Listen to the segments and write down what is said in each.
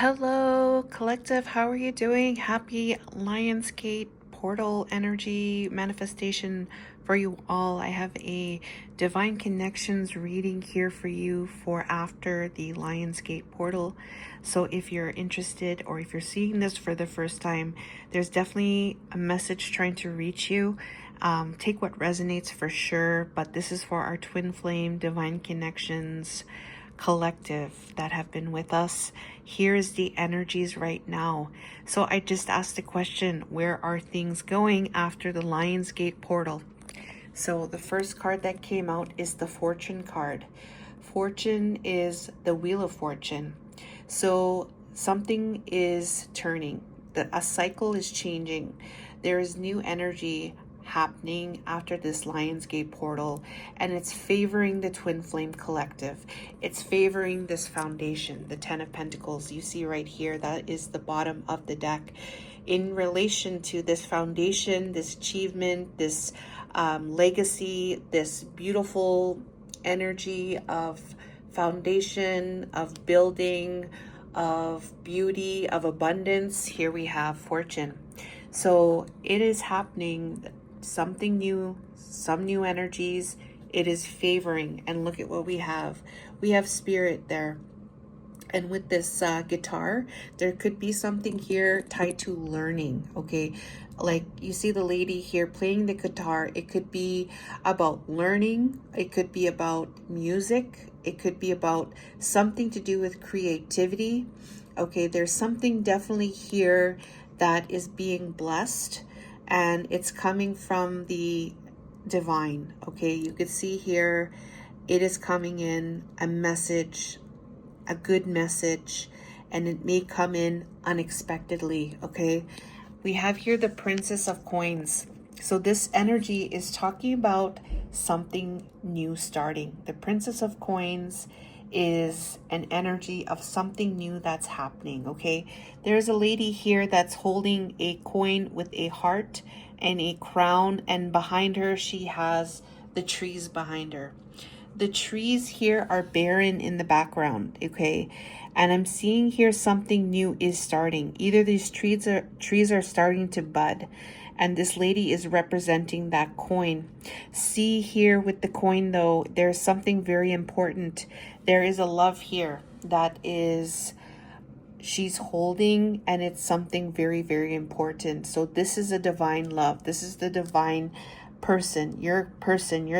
Hello, collective. How are you doing? Happy Lionsgate portal energy manifestation for you all. I have a divine connections reading here for you for after the Lionsgate portal. So if you're interested or if you're seeing this for the first time, there's definitely a message trying to reach you. Take what resonates for sure, but this is for our twin flame divine connections collective that have been with us. Here's the energies right now. So I just asked the question, where are things going after the Lionsgate portal? So the first card that came out is the Fortune card. Fortune is the Wheel of Fortune. So something is turning. A cycle is changing. There is new energy happening after this Lionsgate portal, and it's favoring the twin flame collective. It's favoring this foundation, the 10 of Pentacles you see right here. That is the bottom of the deck in relation to this foundation, this achievement, this legacy, this beautiful energy of foundation, of building, of beauty, of abundance. Here we have Fortune. So it is happening, something new, some new energies. It is favoring, and look at what we have. We have Spirit there. And with this guitar, there could be something here tied to learning, okay? Like you see the lady here playing the guitar. It could be about learning. It could be about music. It could be about something to do with creativity. Okay, there's something definitely here that is being blessed, and it's coming from the divine. Okay, you could see here it is coming in a message, a good message, and it may come in unexpectedly. Okay, we have here the Princess of Coins. So this energy is talking about something new starting. The Princess of Coins is an energy of something new that's happening. Okay, there's a lady here that's holding a coin with a heart and a crown, and behind her she has the trees behind her. The trees here are barren in the background, okay? And I'm seeing here something new is starting. Either these trees are starting to bud, and this lady is representing that coin. See here with the coin though, there's something very important. There is a love here that is she's holding, and it's something very, very important. So this is a divine love. This is the divine person, your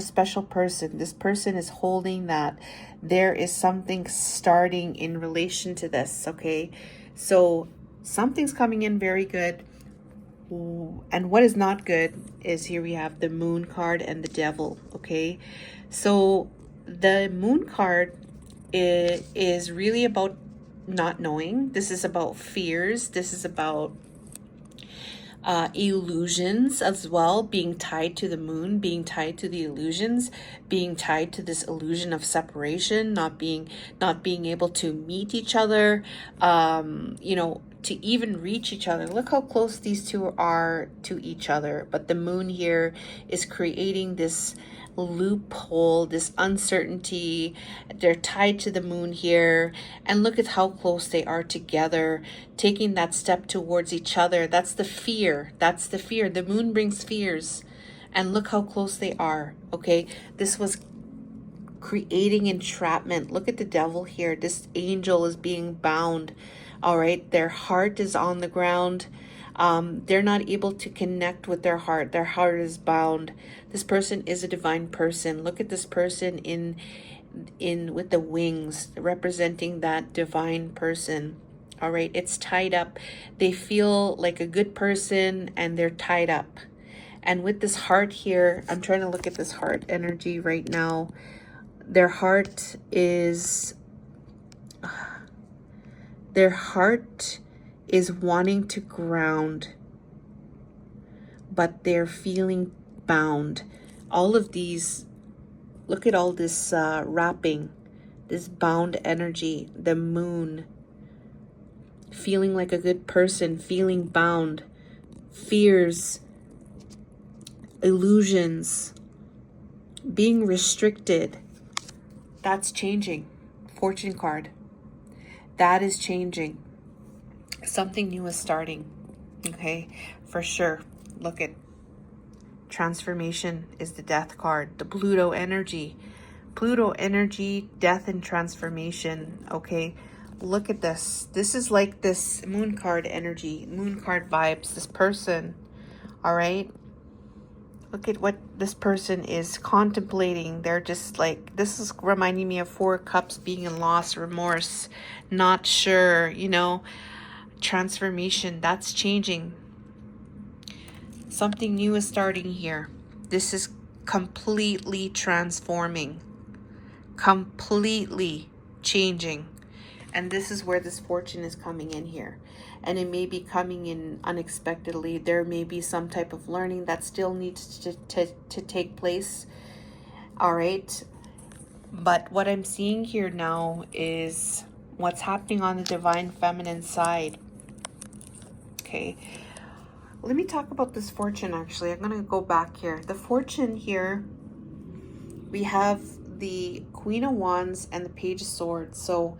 special person. This person is holding that. There is something starting in relation to this, okay? So something's coming in very good. And what is not good is here we have the Moon card and the Devil, okay? So the Moon card is really about not knowing. This is about fears. This is about illusions as well, being tied to the moon, being tied to the illusions, being tied to this illusion of separation, not being able to meet each other, you know, to even reach each other. Look how close these two are to each other, but the moon here is creating this loophole, this uncertainty. They're tied to the moon here, and look at how close they are together, taking that step towards each other. That's the fear. That's the fear. The moon brings fears, and look how close they are. Okay, this was creating entrapment. Look at the Devil here. This angel is being bound. All right, their heart is on the ground. They're not able to connect with their heart. Their heart is bound. This person is a divine person. Look at this person in with the wings, representing that divine person. All right, it's tied up. They feel like a good person, and they're tied up. And with this heart here, I'm trying to look at this heart energy right now. Their heart is wanting to ground, but they're feeling bound. All of these, look at all this wrapping, this bound energy, the moon, feeling like a good person, feeling bound, fears, illusions, being restricted. That's changing. Fortune card. That is changing. Something new is starting. Okay, for sure. Look at transformation is the death card, the Pluto energy. Pluto energy, death and transformation. Okay, look at this. This is like this moon card energy, moon card vibes. This person, all right? Look at what this person is contemplating. They're just like, this is reminding me of Four Cups, being in loss, remorse, not sure, you know, transformation. That's changing. Something new is starting here. This is completely transforming, completely changing. And this is where this fortune is coming in here. And it may be coming in unexpectedly. There may be some type of learning that still needs to take place. All right. But what I'm seeing here now is what's happening on the divine feminine side. Okay. Let me talk about this fortune, actually. I'm going to go back here. The fortune here, we have the Queen of Wands and the Page of Swords. So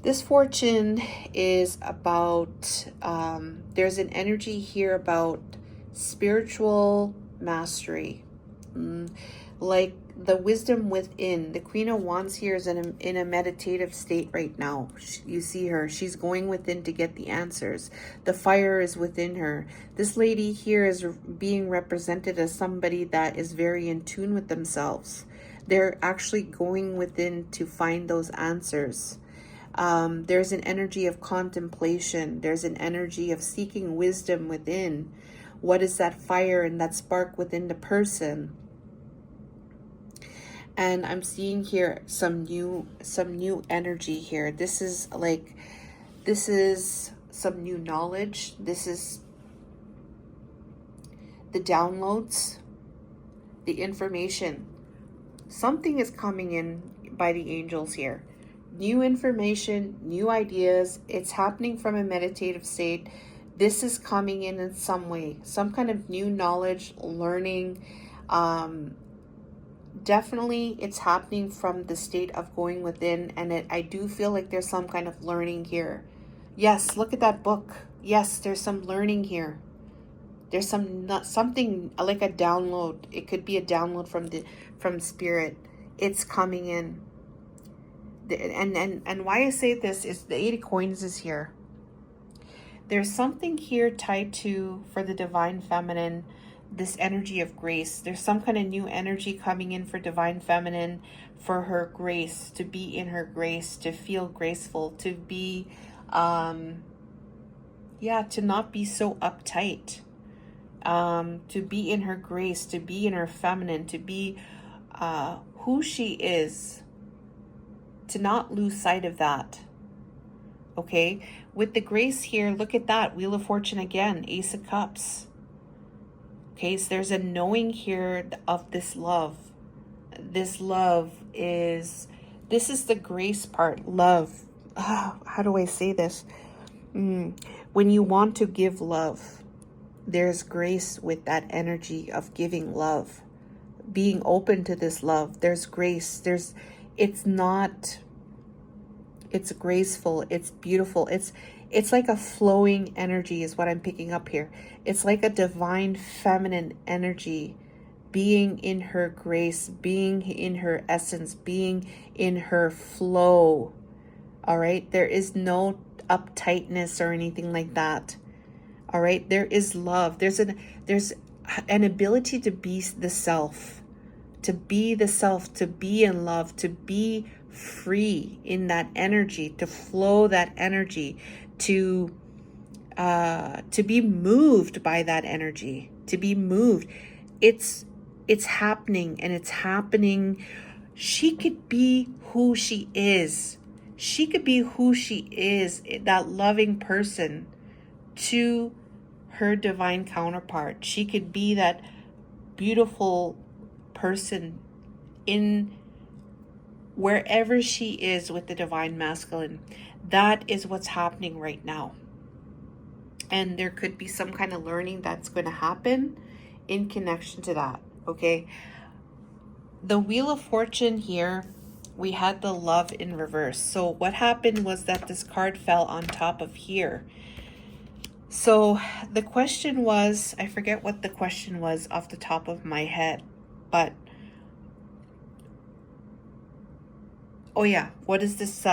this fortune is about, there's an energy here about spiritual mastery. Like the wisdom within. The Queen of Wands here is in a meditative state right now. You see her. She's going within to get the answers. The fire is within her. This lady here is being represented as somebody that is very in tune with themselves. They're actually going within to find those answers. There's an energy of contemplation. There's an energy of seeking wisdom within. What is that fire and that spark within the person? And I'm seeing here some new energy here. This is some new knowledge. This is the downloads, the information. Something is coming in by the angels here. New information, new ideas. It's happening from a meditative state. This is coming in some way, some kind of new knowledge, learning. Definitely it's happening from the state of going within, and I do feel like there's some kind of learning here. Yes, look at that book. Yes, there's some learning here. There's something like a download. It could be a download from spirit. It's coming in. And why I say this is the 8 of coins is here. There's something here tied to, for the divine feminine, this energy of grace. There's some kind of new energy coming in for divine feminine, for her grace, to be in her grace, to feel graceful, to be, to not be so uptight, to be in her grace, to be in her feminine, to be who she is, to not lose sight of that. Okay, with the grace here, look at that, Wheel of Fortune again, Ace of Cups. Okay, so there's a knowing here of this love. This love is, this is the grace part, love. How do I say this? When you want to give love, there's grace with that energy of giving love, being open to this love. There's grace. It's graceful. It's beautiful. It's like a flowing energy is what I'm picking up here. It's like a divine feminine energy, being in her grace, being in her essence, being in her flow. All right. There is no uptightness or anything like that. All right. There is love. There's an ability to be the self, to be in love, to be free in that energy, to flow that energy, to be moved by that energy, to be moved. It's happening, and it's happening. She could be who she is. She could be who she is, that loving person, to her divine counterpart. She could be that beautiful person in wherever she is with the divine masculine. That is what's happening right now. And there could be some kind of learning that's going to happen in connection to that. Okay. The Wheel of Fortune here we had the love in reverse. So what happened was that this card fell on top of here. So the question was, I forget what the question was off the top of my head, but oh yeah, what is this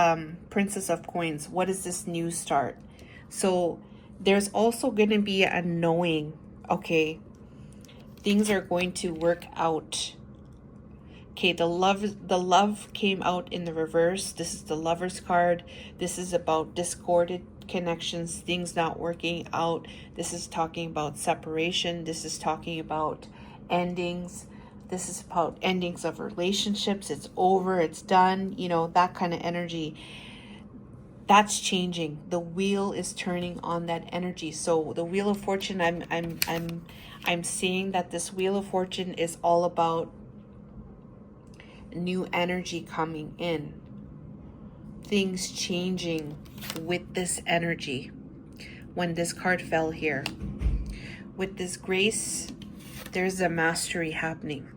Princess of Coins? What is this new start? So there's also going to be a knowing, okay, things are going to work out. Okay, the love came out in the reverse. This is the Lover's card. This is about discorded connections, things not working out. This is talking about separation. This is talking about endings. This is about endings of relationships. It's over, it's done, you know, that kind of energy. That's changing. The wheel is turning on that energy. So the Wheel of Fortune, I'm seeing that this Wheel of Fortune is all about new energy coming in, things changing with this energy. When this card fell here, with this grace, there's a mastery happening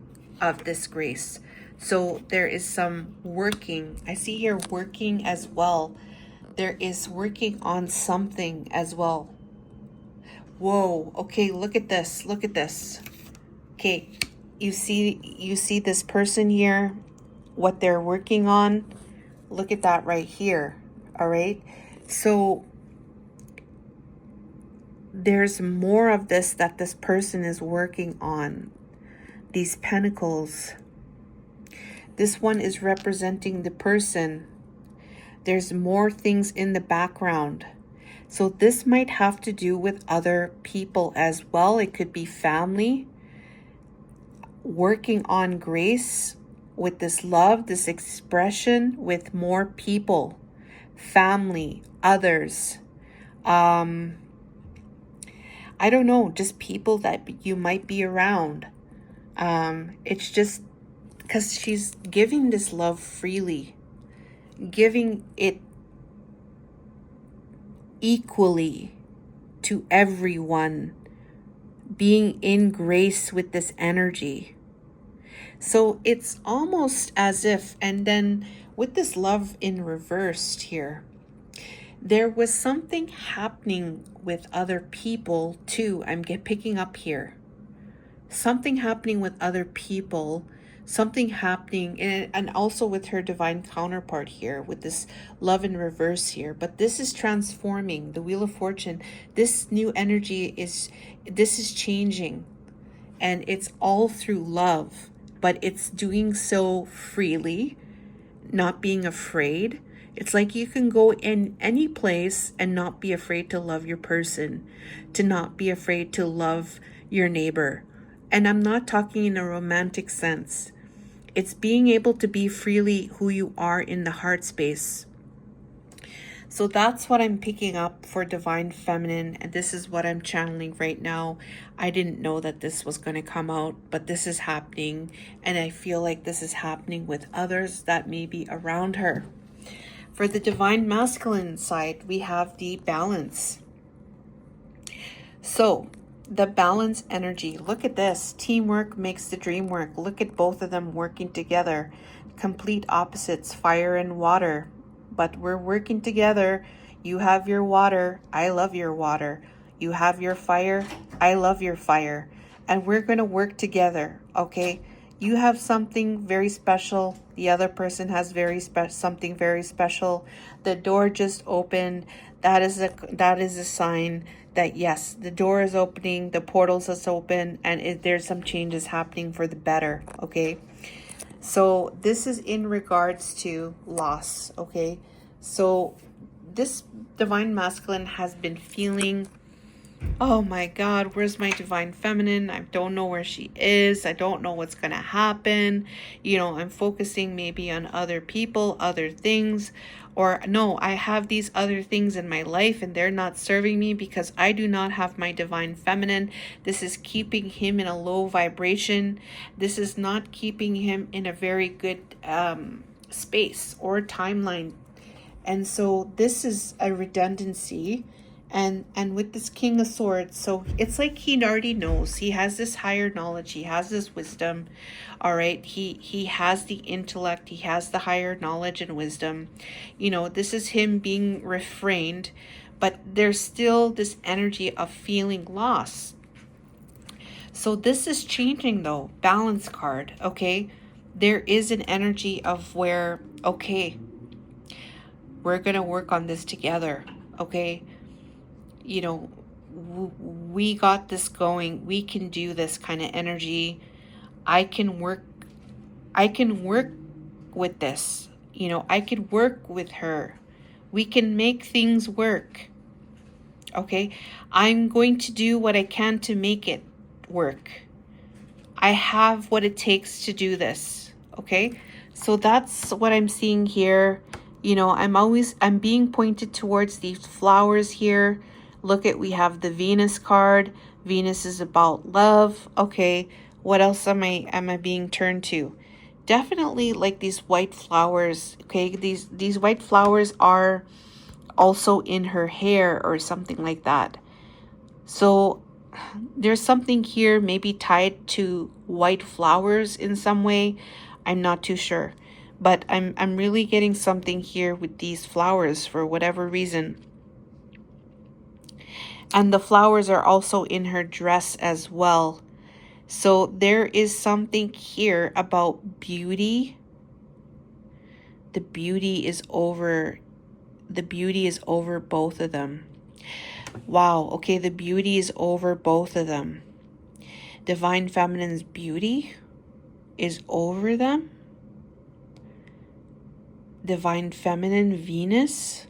of this grace. So there is some working. I see here working as well. There is working on something as well. Whoa, okay, look at this. Look at this. Okay, you see this person here, what they're working on. Look at that right here. All right. So there's more of this that this person is working on. These pentacles. This one is representing the person. There's more things in the background. So this might have to do with other people as well. It could be family. Working on grace with this love, this expression with more people, family, others. I don't know, just people that you might be around. It's just because she's giving this love freely, giving it equally to everyone, being in grace with this energy. So it's almost as if, and then with this love in reversed here, there was something happening with other people too. I'm picking up here. Something happening with other people, something happening, and also with her divine counterpart here, with this love in reverse here. But this is transforming, the Wheel of Fortune. This new energy is changing, and it's all through love. But it's doing so freely, not being afraid. It's like you can go in any place and not be afraid to love your person, to not be afraid to love your neighbor. And I'm not talking in a romantic sense. It's being able to be freely who you are in the heart space. So that's what I'm picking up for Divine Feminine, and this is what I'm channeling right now. I didn't know that this was going to come out, but this is happening, and I feel like this is happening with others that may be around her. For the Divine Masculine side, we have the Balance. So the balance energy, look at this. Teamwork makes the dream work. Look at both of them working together. Complete opposites, fire and water. But we're working together. You have your water. I love your water. You have your fire. I love your fire. And we're going to work together, okay? You have something very special. The other person has something very special. The door just opened. That is a sign that yes, the door is opening, the portals is open, and there's some changes happening for the better, okay? So this is in regards to loss, okay? So this Divine Masculine has been feeling, oh my God, where's my Divine Feminine? I don't know where she is. I don't know what's going to happen. You know, I'm focusing maybe on other people, other things. Or no, I have these other things in my life and they're not serving me because I do not have my Divine Feminine. This is keeping him in a low vibration. This is not keeping him in a very good space or timeline. And so this is a redundancy. And with this King of Swords, so it's like he already knows. He has this higher knowledge. He has this wisdom. All right. He has the intellect. He has the higher knowledge and wisdom. You know, this is him being refrained, but there's still this energy of feeling lost. So this is changing though. Balance card, okay? There is an energy of where, okay, we're going to work on this together, okay? You know, we got this going. We can do this kind of energy. I can work with this. You know, I could work with her. We can make things work. Okay? I'm going to do what I can to make it work. I have what it takes to do this. Okay? So that's what I'm seeing here. You know, I'm being pointed towards these flowers here. Look at, we have the Venus card. Venus is about love. Okay, what else am I being turned to? Definitely like these white flowers. Okay, these white flowers are also in her hair or something like that. So there's something here maybe tied to white flowers in some way. I'm not too sure. But I'm really getting something here with these flowers for whatever reason. And the flowers are also in her dress as well. So there is something here about beauty. The beauty is over both of them. Wow, okay, the beauty is over both of them. Divine Feminine's beauty is over them. Divine Feminine Venus